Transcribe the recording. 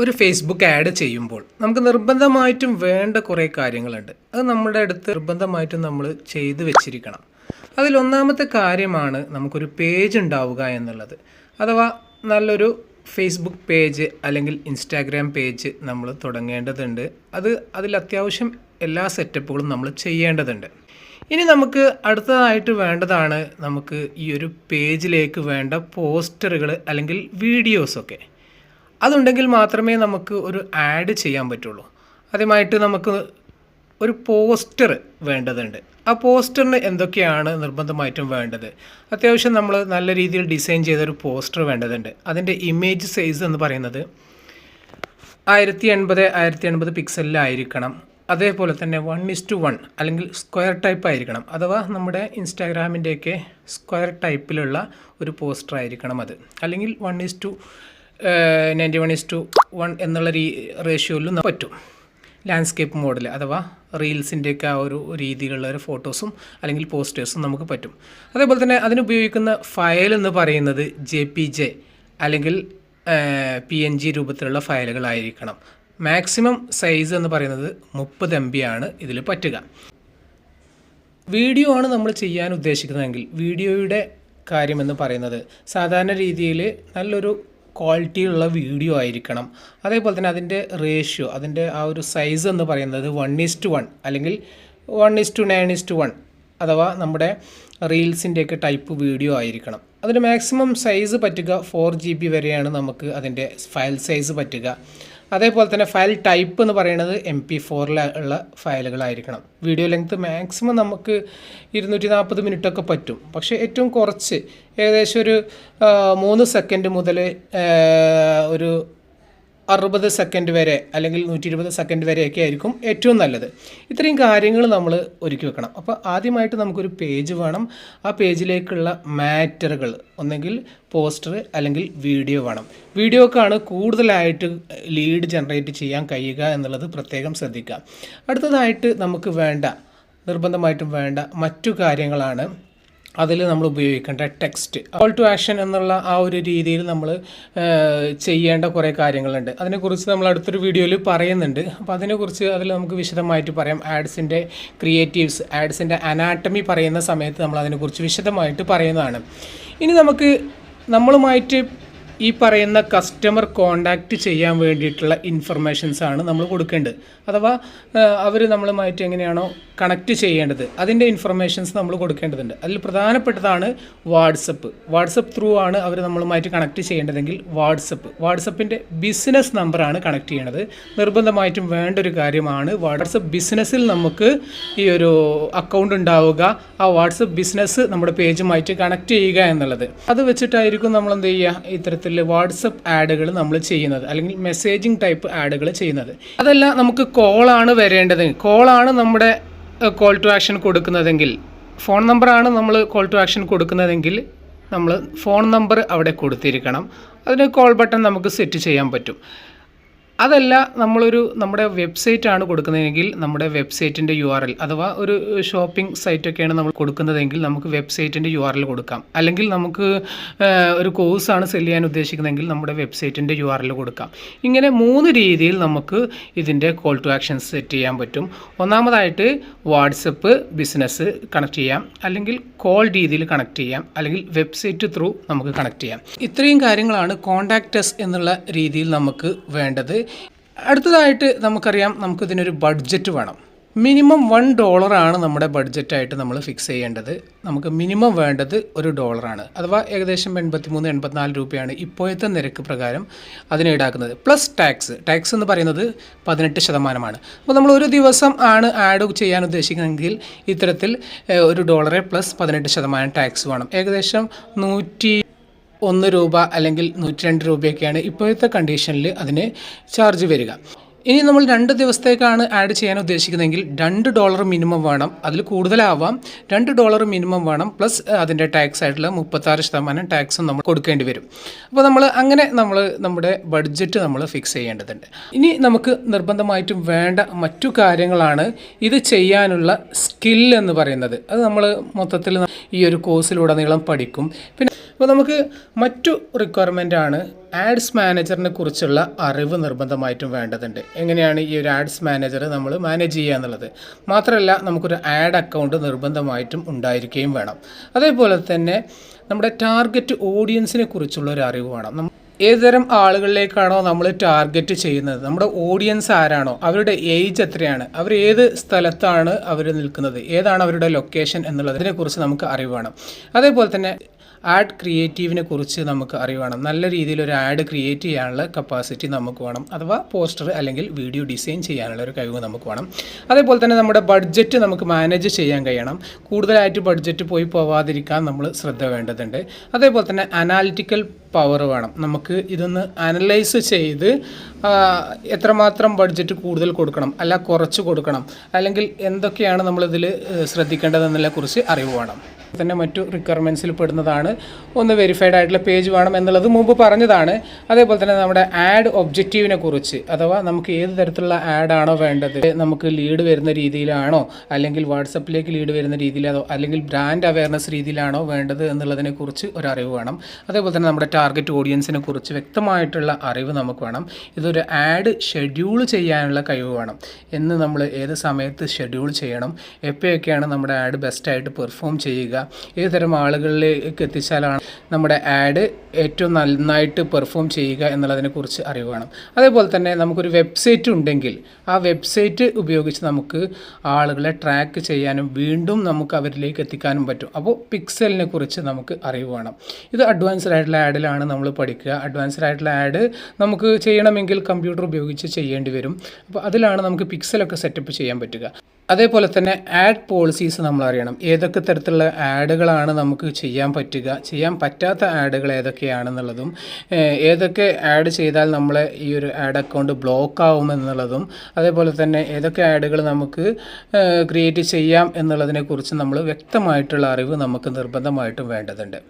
ഒരു Facebook add ചെയ്യുമ്പോൾ നമുക്ക് നിർബന്ധമായിട്ടും വേണ്ട കുറേ കാര്യങ്ങളുണ്ട്. അത് നമ്മുടെ അടുത്ത് നിർബന്ധമായിട്ടും നമ്മൾ ചെയ്തു വെച്ചിരിക്കണം. അതിലൊന്നാമത്തെ കാര്യമാണ് നമുക്കൊരു പേജ് ഉണ്ടാവുക എന്നുള്ളത്. അഥവാ നല്ലൊരു ഫേസ്ബുക്ക് പേജ് അല്ലെങ്കിൽ ഇൻസ്റ്റാഗ്രാം പേജ് നമ്മൾ തുടങ്ങേണ്ടതുണ്ട്. അതിൽ അത്യാവശ്യം എല്ലാ സെറ്റപ്പുകളും നമ്മൾ ചെയ്യേണ്ടതുണ്ട്. ഇനി നമുക്ക് അടുത്തതായിട്ട് വേണ്ടതാണ് നമുക്ക് ഈ ഒരു പേജിലേക്ക് വേണ്ട പോസ്റ്ററുകൾ അല്ലെങ്കിൽ വീഡിയോസൊക്കെ. അതുണ്ടെങ്കിൽ മാത്രമേ നമുക്ക് ഒരു ആഡ് ചെയ്യാൻ പറ്റുള്ളൂ. ആദ്യമായിട്ട് നമുക്ക് ഒരു പോസ്റ്റർ വേണ്ടതുണ്ട്. ആ പോസ്റ്ററിന് എന്തൊക്കെയാണ് നിർബന്ധമായിട്ടും വേണ്ടത്? അത്യാവശ്യം നമ്മൾ നല്ല രീതിയിൽ ഡിസൈൻ ചെയ്തൊരു പോസ്റ്റർ വേണ്ടതുണ്ട്. അതിൻ്റെ ഇമേജ് സൈസ് എന്ന് പറയുന്നത് 1080 പിക്സലിലായിരിക്കണം. അതേപോലെ തന്നെ 1:1 അല്ലെങ്കിൽ സ്ക്വയർ ടൈപ്പ് ആയിരിക്കണം. അഥവാ നമ്മുടെ ഇൻസ്റ്റാഗ്രാമിൻ്റെയൊക്കെ സ്ക്വയർ ടൈപ്പിലുള്ള ഒരു പോസ്റ്റർ ആയിരിക്കണം അത്. അല്ലെങ്കിൽ 1:91 എന്നുള്ള റേഷ്യോയിലും പറ്റും. ലാൻഡ്സ്കേപ്പ് മോഡൽ അഥവാ റീൽസിൻ്റെയൊക്കെ ആ ഒരു രീതിയിലുള്ള ഒരു ഫോട്ടോസും അല്ലെങ്കിൽ പോസ്റ്റേഴ്സും നമുക്ക് പറ്റും. അതേപോലെ തന്നെ അതിനുപയോഗിക്കുന്ന ഫയൽ എന്ന് പറയുന്നത് JPG അല്ലെങ്കിൽ PNG രൂപത്തിലുള്ള ഫയലുകളായിരിക്കണം. മാക്സിമം സൈസ് എന്ന് പറയുന്നത് 30 MB ആണ് ഇതിൽ പറ്റുക. വീഡിയോ ആണ് നമ്മൾ ചെയ്യാൻ ഉദ്ദേശിക്കുന്നതെങ്കിൽ വീഡിയോയുടെ കാര്യമെന്ന് പറയുന്നത് സാധാരണ രീതിയിൽ നല്ലൊരു ക്വാളിറ്റിയുള്ള വീഡിയോ ആയിരിക്കണം. അതേപോലെ തന്നെ അതിൻ്റെ റേഷ്യോ, അതിൻ്റെ ആ ഒരു സൈസ് എന്ന് പറയുന്നത് 1:1 അല്ലെങ്കിൽ 1:9:1 അഥവാ നമ്മുടെ റീൽസിൻ്റെയൊക്കെ ടൈപ്പ് വീഡിയോ ആയിരിക്കണം. അതിന് മാക്സിമം സൈസ് പറ്റുക 4 GB വരെയാണ് നമുക്ക് അതിൻ്റെ ഫയൽ സൈസ് പറ്റുക. അതേപോലെ തന്നെ ഫയൽ ടൈപ്പ് എന്ന് പറയുന്നത് MP4 ഫയലുകളായിരിക്കണം. വീഡിയോ ലെങ്ത് മാക്സിമം നമുക്ക് 240 മിനിറ്റൊക്കെ പറ്റും. പക്ഷേ ഏറ്റവും കുറച്ച് ഏകദേശം ഒരു 3 സെക്കൻഡ് മുതൽ ഒരു 60 സെക്കൻഡ് വരെ അല്ലെങ്കിൽ 120 സെക്കൻഡ് വരെയൊക്കെ ആയിരിക്കും ഏറ്റവും നല്ലത്. ഇത്രയും കാര്യങ്ങൾ നമ്മൾ ഒരുക്കി വെക്കണം. അപ്പോൾ ആദ്യമായിട്ട് നമുക്കൊരു പേജ് വേണം. ആ പേജിലേക്കുള്ള മാറ്ററുകൾ ഒന്നെങ്കിൽ പോസ്റ്റർ അല്ലെങ്കിൽ വീഡിയോ വേണം. വീഡിയോക്കാണ് കൂടുതലായിട്ട് ലീഡ് ജനറേറ്റ് ചെയ്യാൻ കഴിയുക എന്നുള്ളത് പ്രത്യേകം ശ്രദ്ധിക്കുക. അടുത്തതായിട്ട് നമുക്ക് നിർബന്ധമായിട്ടും വേണ്ട മറ്റു കാര്യങ്ങളാണ് അതിൽ നമ്മൾ ഉപയോഗിക്കേണ്ട ടെക്സ്റ്റ്. കോൾ ടു ആക്ഷൻ എന്നുള്ള ആ ഒരു രീതിയിൽ നമ്മൾ ചെയ്യേണ്ട കുറേ കാര്യങ്ങളുണ്ട്. അതിനെക്കുറിച്ച് നമ്മൾ അടുത്തൊരു വീഡിയോയിൽ പറയുന്നുണ്ട്. അപ്പോൾ അതിനെക്കുറിച്ച് അതിൽ നമുക്ക് വിശദമായിട്ട് പറയാം. ആഡ്സിൻ്റെ ക്രിയേറ്റീവ്സ്, ആഡ്സിൻ്റെ അനാട്ടമി പറയുന്ന സമയത്ത് നമ്മൾ അതിനെക്കുറിച്ച് വിശദമായിട്ട് പറയുന്നതാണ്. ഇനി നമ്മളുമായിട്ട് ഈ പറയുന്ന കസ്റ്റമർ കോണ്ടാക്റ്റ് ചെയ്യാൻ വേണ്ടിയിട്ടുള്ള ഇൻഫർമേഷൻസാണ് നമ്മൾ കൊടുക്കേണ്ടത്. അഥവാ അവർ നമ്മളുമായിട്ട് എങ്ങനെയാണോ കണക്റ്റ് ചെയ്യേണ്ടത് അതിൻ്റെ ഇൻഫർമേഷൻസ് നമ്മൾ കൊടുക്കേണ്ടതുണ്ട്. അതിൽ പ്രധാനപ്പെട്ടതാണ് വാട്സപ്പ് ത്രൂ ആണ് അവർ നമ്മളുമായിട്ട് കണക്റ്റ് ചെയ്യേണ്ടതെങ്കിൽ വാട്സപ്പിൻ്റെ ബിസിനസ് നമ്പറാണ് കണക്ട് ചെയ്യേണ്ടത്. നിർബന്ധമായിട്ടും വേണ്ട ഒരു കാര്യമാണ് വാട്സപ്പ് ബിസിനസ്സിൽ നമുക്ക് ഈ ഒരു അക്കൗണ്ട് ഉണ്ടാവുക. ആ വാട്സപ്പ് ബിസിനസ് നമ്മുടെ പേജുമായിട്ട് കണക്ട് ചെയ്യുക എന്നുള്ളത്. അത് വെച്ചിട്ടായിരിക്കും നമ്മൾ എന്ത് ചെയ്യുക, ഇത്തരത്തിൽ വാട്സപ്പ് ആഡുകൾ നമ്മൾ ചെയ്യുന്നത് അല്ലെങ്കിൽ മെസ്സേജിങ് ടൈപ്പ് ആഡുകൾ ചെയ്യുന്നത്. അതല്ല നമുക്ക് കോളാണ് വരേണ്ടത്. കോളാണ് നമ്മുടെ കോൾ ടു ആക്ഷൻ കൊടുക്കുന്നതെങ്കിൽ, ഫോൺ നമ്പറാണ് നമ്മൾ കോൾ ടു ആക്ഷൻ കൊടുക്കുന്നതെങ്കിൽ നമ്മൾ ഫോൺ നമ്പർ അവിടെ കൊടുത്തിരിക്കണം. അതിന് കോൾ ബട്ടൺ നമുക്ക് സെറ്റ് ചെയ്യാൻ പറ്റും. അതല്ല നമ്മുടെ വെബ്സൈറ്റാണ് കൊടുക്കുന്നതെങ്കിൽ നമ്മുടെ വെബ്സൈറ്റിൻ്റെ URL അഥവാ ഒരു ഷോപ്പിംഗ് സൈറ്റൊക്കെയാണ് നമ്മൾ കൊടുക്കുന്നതെങ്കിൽ നമുക്ക് വെബ്സൈറ്റിൻ്റെ URL കൊടുക്കാം. അല്ലെങ്കിൽ നമുക്ക് ഒരു കോഴ്സാണ് സെല് ചെയ്യാൻ ഉദ്ദേശിക്കുന്നതെങ്കിൽ നമ്മുടെ വെബ്സൈറ്റിൻ്റെ URL കൊടുക്കാം. ഇങ്ങനെ 3 രീതിയിൽ നമുക്ക് ഇതിൻ്റെ കോൾ ടു ആക്ഷൻസ് സെറ്റ് ചെയ്യാൻ പറ്റും. ഒന്നാമതായിട്ട് വാട്സപ്പ് ബിസിനസ് കണക്ട് ചെയ്യാം, അല്ലെങ്കിൽ കോൾ രീതിയിൽ കണക്ട് ചെയ്യാം, അല്ലെങ്കിൽ വെബ്സൈറ്റ് ത്രൂ നമുക്ക് കണക്ട് ചെയ്യാം. ഇത്രയും കാര്യങ്ങളാണ് കോണ്ടാക്റ്റസ് എന്നുള്ള രീതിയിൽ നമുക്ക് വേണ്ടത്. അടുത്തതായിട്ട് നമുക്കറിയാം, നമുക്കിതിനൊരു ബഡ്ജറ്റ് വേണം. മിനിമം $1 നമ്മുടെ ബഡ്ജറ്റായിട്ട് നമ്മൾ ഫിക്സ് ചെയ്യേണ്ടത്. നമുക്ക് മിനിമം വേണ്ടത് $1 അഥവാ ഏകദേശം 83-84 രൂപയാണ് ഇപ്പോഴത്തെ നിരക്ക് പ്രകാരം അതിന് ഈടാക്കുന്നത്. പ്ലസ് ടാക്സ് എന്ന് പറയുന്നത് 18%. അപ്പോൾ നമ്മൾ ഒരു ദിവസം ആണ് ആഡ് ചെയ്യാൻ ഉദ്ദേശിക്കുന്നതെങ്കിൽ ഇത്തരത്തിൽ $1 പ്ലസ് 18% ടാക്സ് വേണം. ഏകദേശം 101 രൂപ അല്ലെങ്കിൽ 102 രൂപയൊക്കെയാണ് ഇപ്പോഴത്തെ കണ്ടീഷനിൽ അതിന് ചാർജ് വരിക. ഇനി നമ്മൾ 2 ദിവസത്തേക്കാണ് ആഡ് ചെയ്യാൻ ഉദ്ദേശിക്കുന്നതെങ്കിൽ $2 മിനിമം വേണം. അതിൽ കൂടുതലാവാം. $2 മിനിമം വേണം. പ്ലസ് അതിൻ്റെ ടാക്സ് ആയിട്ടുള്ള 36% ടാക്സും നമ്മൾ കൊടുക്കേണ്ടി വരും. അപ്പോൾ നമ്മുടെ ബഡ്ജറ്റ് നമ്മൾ ഫിക്സ് ചെയ്യേണ്ടതുണ്ട്. ഇനി നമുക്ക് നിർബന്ധമായിട്ടും വേണ്ട മറ്റു കാര്യങ്ങളാണ് ഇത് ചെയ്യാനുള്ള സ്കിൽ എന്ന് പറയുന്നത്. അത് നമ്മൾ മൊത്തത്തിൽ ഈ ഒരു കോഴ്സിലുടനീളം പഠിക്കും. പിന്നെ അപ്പോൾ നമുക്ക് മറ്റു റിക്വയർമെൻ്റ് ആണ് ആഡ്സ് മാനേജറിനെ കുറിച്ചുള്ള അറിവ് നിർബന്ധമായിട്ടും വേണ്ടതുണ്ട്. എങ്ങനെയാണ് ഈ ഒരു ആഡ്സ് മാനേജർ നമ്മൾ മാനേജ് ചെയ്യുക എന്നുള്ളത്. മാത്രമല്ല നമുക്കൊരു ആഡ് അക്കൗണ്ട് നിർബന്ധമായിട്ടും ഉണ്ടായിരിക്കുകയും വേണം. അതേപോലെ തന്നെ നമ്മുടെ ടാർഗറ്റ് ഓഡിയൻസിനെ കുറിച്ചുള്ള ഒരു അറിവ് വേണം. ഏതുതരം ആളുകളിലേക്കാണോ നമ്മൾ ടാർഗറ്റ് ചെയ്യുന്നത്, നമ്മുടെ ഓഡിയൻസ് ആരാണോ, അവരുടെ ഏജ് എത്രയാണ്, അവർ ഏത് സ്ഥലത്താണ് അവർ നിൽക്കുന്നത്, ഏതാണ് അവരുടെ ലൊക്കേഷൻ എന്നുള്ളതിനെക്കുറിച്ച് നമുക്ക് അറിവ് വേണം. അതേപോലെ തന്നെ ആഡ് ക്രിയേറ്റീവിനെ കുറിച്ച് നമുക്ക് അറിയണം. നല്ല രീതിയിൽ ഒരു ആഡ് ക്രിയേറ്റ് ചെയ്യാനുള്ള കപ്പാസിറ്റി നമുക്ക് വേണം. അഥവാ പോസ്റ്റർ അല്ലെങ്കിൽ വീഡിയോ ഡിസൈൻ ചെയ്യാനുള്ള ഒരു കഴിവ് നമുക്ക് വേണം. അതേപോലെ തന്നെ നമ്മുടെ ബഡ്ജറ്റ് നമുക്ക് മാനേജ് ചെയ്യാൻ കഴിയണം. കൂടുതലായിട്ട് ബഡ്ജറ്റ് പോവാതിരിക്കാൻ നമ്മൾ ശ്രദ്ധ വേണ്ടതുണ്ട്. അതേപോലെ തന്നെ അനാലിറ്റിക്കൽ പവർ വേണം. നമുക്ക് ഇതൊന്ന് അനലൈസ് ചെയ്ത് എത്രമാത്രം ബഡ്ജറ്റ് കൂടുതൽ കൊടുക്കണം, അല്ല കുറച്ച് കൊടുക്കണം, അല്ലെങ്കിൽ എന്തൊക്കെയാണ് നമ്മളിതിൽ ശ്രദ്ധിക്കേണ്ടതെന്നതിനെക്കുറിച്ച് അറിവ് വേണം. തന്നെ മറ്റു റിക്വയർമെൻറ്റ്സിൽ പെടുന്നതാണ് ഒന്ന് വെരിഫൈഡ് ആയിട്ടുള്ള പേജ് വേണം എന്നുള്ളത് മുമ്പ് പറഞ്ഞതാണ്. അതേപോലെ തന്നെ നമ്മുടെ ആഡ് ഒബ്ജക്റ്റീവിനെ കുറിച്ച്, അഥവാ നമുക്ക് ഏത് തരത്തിലുള്ള ആഡാണോ വേണ്ടത്, നമുക്ക് ലീഡ് വരുന്ന രീതിയിലാണോ, അല്ലെങ്കിൽ വാട്സപ്പിലേക്ക് ലീഡ് വരുന്ന രീതിയിലാണോ, അല്ലെങ്കിൽ ബ്രാൻഡ് അവയർനെസ് രീതിയിലാണോ വേണ്ടത് എന്നുള്ളതിനെക്കുറിച്ച് ഒരു അറിവ് വേണം. അതേപോലെ തന്നെ നമ്മുടെ ടാർഗറ്റ് ഓഡിയൻസിനെ കുറിച്ച് വ്യക്തമായിട്ടുള്ള അറിവ് നമുക്ക് വേണം. ഇതൊരു ആഡ് ഷെഡ്യൂൾ ചെയ്യാനുള്ള കഴിവ് വേണം. എന്ന് നമ്മൾ ഏത് സമയത്ത് ഷെഡ്യൂൾ ചെയ്യണം, എപ്പോഴൊക്കെയാണ് നമ്മുടെ ആഡ് ബെസ്റ്റായിട്ട് പെർഫോം ചെയ്യുക, ഏത് തരം ആളുകളിലേക്ക് എത്തിച്ചാലാണ് നമ്മുടെ ആഡ് ഏറ്റവും നന്നായിട്ട് പെർഫോം ചെയ്യുക എന്നുള്ളതിനെക്കുറിച്ച് അറിവ് വേണം. അതേപോലെ തന്നെ നമുക്കൊരു വെബ്സൈറ്റ് ഉണ്ടെങ്കിൽ ആ വെബ്സൈറ്റ് ഉപയോഗിച്ച് നമുക്ക് ആളുകളെ ട്രാക്ക് ചെയ്യാനും വീണ്ടും നമുക്ക് അവരിലേക്ക് എത്തിക്കാനും പറ്റും. അപ്പോൾ പിക്സലിനെ കുറിച്ച് നമുക്ക് അറിവ് വേണം. ഇത് അഡ്വാൻസ്ഡ് ആയിട്ടുള്ള ആഡിലാണ് നമ്മൾ പഠിക്കുക. അഡ്വാൻസ്ഡ് ആയിട്ടുള്ള ആഡ് നമുക്ക് ചെയ്യണമെങ്കിൽ കമ്പ്യൂട്ടർ ഉപയോഗിച്ച് ചെയ്യേണ്ടി വരും. അപ്പോൾ അതിലാണ് നമുക്ക് പിക്സലൊക്കെ സെറ്റപ്പ് ചെയ്യാൻ പറ്റുക. അതേപോലെ തന്നെ ആഡ് പോളിസീസ് നമ്മൾ അറിയണം. ഏതൊക്കെ തരത്തിലുള്ള ആഡുകളാണ് നമുക്ക് ചെയ്യാൻ പറ്റുക, ചെയ്യാൻ പറ്റാത്ത ആഡുകൾ ഏതൊക്കെയാണെന്നുള്ളതും, ഏതൊക്കെ ആഡ് ചെയ്താൽ നമ്മളെ ഈ ഒരു ആഡ് അക്കൗണ്ട് ബ്ലോക്ക് ആവുമെന്നുള്ളതും, അതേപോലെ തന്നെ ഏതൊക്കെ ആഡുകൾ നമുക്ക് ക്രിയേറ്റ് ചെയ്യാം എന്നുള്ളതിനെക്കുറിച്ച് നമ്മൾ വ്യക്തമായിട്ടുള്ള അറിവ് നമുക്ക് നിർബന്ധമായിട്ടും വേണ്ടതുണ്ട്.